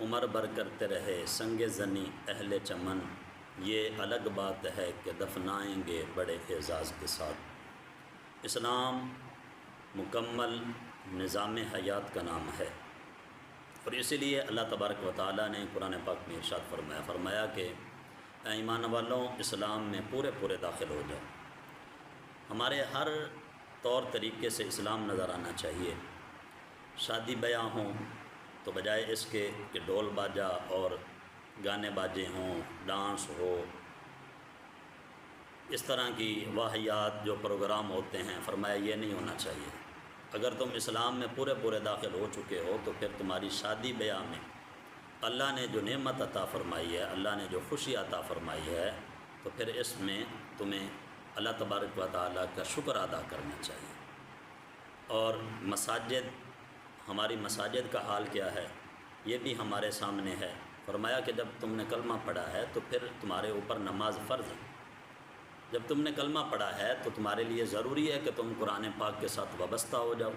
عمر بر کرتے رہے سنگ زنی اہل چمن، یہ الگ بات ہے کہ دفنائیں گے بڑے اعزاز کے ساتھ۔ اسلام مکمل نظام حیات کا نام ہے، اور اسی لیے اللہ تبارک و تعالیٰ نے قرآن پاک میں ارشاد فرمایا کہ اے ایمان والوں، اسلام میں پورے داخل ہو جاؤ۔ ہمارے ہر طور طریقے سے اسلام نظر آنا چاہیے۔ شادی بیاہ ہوں تو بجائے اس کے کہ ڈول باجا اور گانے باجے ہوں، ڈانس ہو، اس طرح کی واہیات جو پروگرام ہوتے ہیں، فرمایا یہ نہیں ہونا چاہیے۔ اگر تم اسلام میں پورے داخل ہو چکے ہو تو پھر تمہاری شادی بیاہ میں اللہ نے جو نعمت عطا فرمائی ہے، اللہ نے جو خوشی عطا فرمائی ہے، تو پھر اس میں تمہیں اللہ تبارک و تعالیٰ کا شکر ادا کرنا چاہیے۔ اور مساجد، ہماری مساجد کا حال کیا ہے، یہ بھی ہمارے سامنے ہے۔ فرمایا کہ جب تم نے کلمہ پڑھا ہے تو پھر تمہارے اوپر نماز فرض ہے۔ جب تم نے کلمہ پڑھا ہے تو تمہارے لیے ضروری ہے کہ تم قرآن پاک کے ساتھ وابستہ ہو جاؤ۔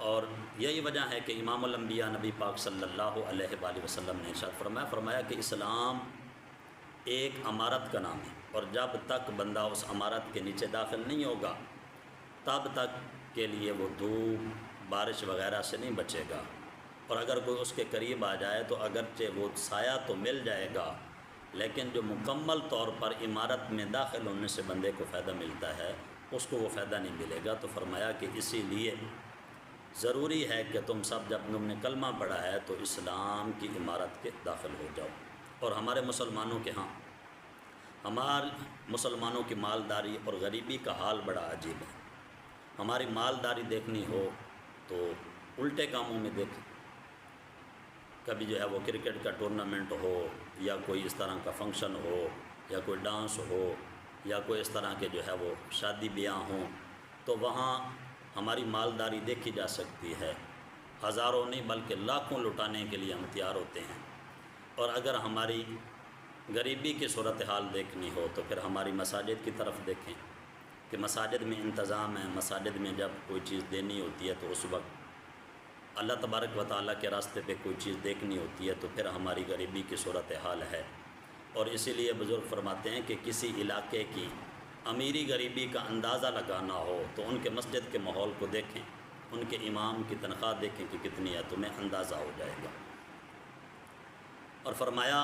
اور یہی وجہ ہے کہ امام الانبیاء نبی پاک صلی اللہ علیہ وآلہ وسلم نے ارشاد فرمایا کہ اسلام ایک عمارت کا نام ہے، اور جب تک بندہ اس عمارت کے نیچے داخل نہیں ہوگا تب تک کے لیے وہ دھوپ بارش وغیرہ سے نہیں بچے گا، اور اگر کوئی اس کے قریب آ جائے تو اگرچہ وہ سایہ تو مل جائے گا، لیکن جو مکمل طور پر عمارت میں داخل ہونے سے بندے کو فائدہ ملتا ہے اس کو وہ فائدہ نہیں ملے گا۔ تو فرمایا کہ اسی لیے ضروری ہے کہ تم سب جب تم نے کلمہ پڑھا ہے تو اسلام کی عمارت کے داخل ہو جاؤ۔ اور ہمارے مسلمانوں کے ہاں، ہمارے مسلمانوں کی مالداری اور غریبی کا حال بڑا عجیب ہے۔ ہماری مالداری دیکھنی ہو تو الٹے کاموں میں دیکھیں۔ کبھی جو ہے وہ کرکٹ کا ٹورنامنٹ ہو، یا کوئی اس طرح کا فنکشن ہو، یا کوئی ڈانس ہو، یا کوئی اس طرح کے جو ہے وہ شادی بیاہ ہوں، تو وہاں ہماری مالداری دیکھی جا سکتی ہے۔ ہزاروں نہیں بلکہ لاکھوں لٹانے کے لیے ہم تیار ہوتے ہیں۔ اور اگر ہماری غریبی کی صورتحال دیکھنی ہو تو پھر ہماری مساجد کی طرف دیکھیں کہ مساجد میں انتظام ہے۔ مساجد میں جب کوئی چیز دینی ہوتی ہے تو اس وقت اللہ تبارک و تعالیٰ کے راستے پہ کوئی چیز دیکھنی ہوتی ہے تو پھر ہماری غریبی کی صورتحال ہے۔ اور اسی لیے بزرگ فرماتے ہیں کہ کسی علاقے کی امیری غریبی کا اندازہ لگانا ہو تو ان کے مسجد کے ماحول کو دیکھیں، ان کے امام کی تنخواہ دیکھیں کہ کتنی ہے، تمہیں اندازہ ہو جائے گا۔ اور فرمایا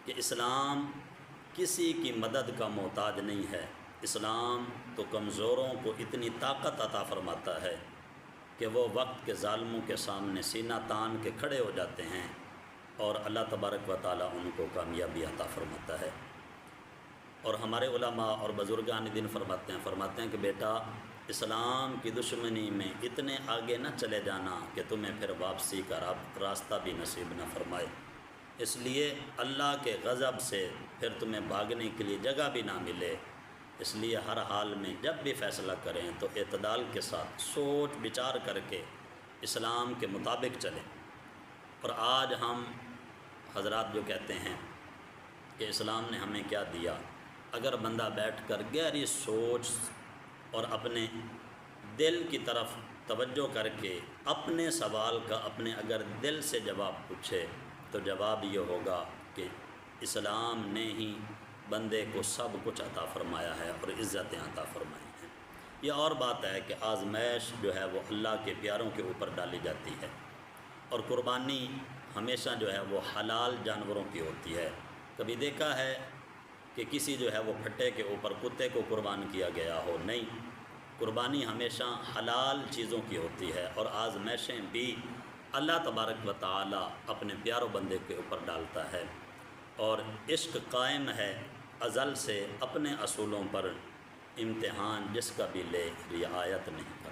کہ اسلام کسی کی مدد کا محتاج نہیں ہے۔ اسلام تو کمزوروں کو اتنی طاقت عطا فرماتا ہے کہ وہ وقت کے ظالموں کے سامنے سینہ تان کے کھڑے ہو جاتے ہیں، اور اللہ تبارک و تعالیٰ ان کو کامیابی عطا فرماتا ہے۔ اور ہمارے علماء اور بزرگان دین فرماتے ہیں کہ بیٹا، اسلام کی دشمنی میں اتنے آگے نہ چلے جانا کہ تمہیں پھر واپسی کا راستہ بھی نصیب نہ فرمائے۔ اس لیے اللہ کے غضب سے پھر تمہیں بھاگنے کے لیے جگہ بھی نہ ملے۔ اس لیے ہر حال میں جب بھی فیصلہ کریں تو اعتدال کے ساتھ سوچ بچار کر کے اسلام کے مطابق چلیں۔ اور آج ہم حضرات جو کہتے ہیں کہ اسلام نے ہمیں کیا دیا، اگر بندہ بیٹھ کر گہری سوچ اور اپنے دل کی طرف توجہ کر کے اپنے سوال کا اپنے اگر دل سے جواب پوچھے تو جواب یہ ہوگا کہ اسلام نے ہی بندے کو سب کچھ عطا فرمایا ہے اور عزتیں عطا فرمائی ہیں۔ یہ اور بات ہے کہ آزمائش جو ہے وہ اللہ کے پیاروں کے اوپر ڈالی جاتی ہے، اور قربانی ہمیشہ جو ہے وہ حلال جانوروں کی ہوتی ہے۔ کبھی دیکھا ہے کہ کسی جو ہے وہ پھٹے کے اوپر کتے کو قربان کیا گیا ہو؟ نہیں، قربانی ہمیشہ حلال چیزوں کی ہوتی ہے، اور آزمائشیں بھی اللہ تبارک و تعالی اپنے پیاروں بندے کے اوپر ڈالتا ہے۔ اور عشق قائم ہے ازل سے اپنے اصولوں پر، امتحان جس کا بھی لے رعایت نہیں۔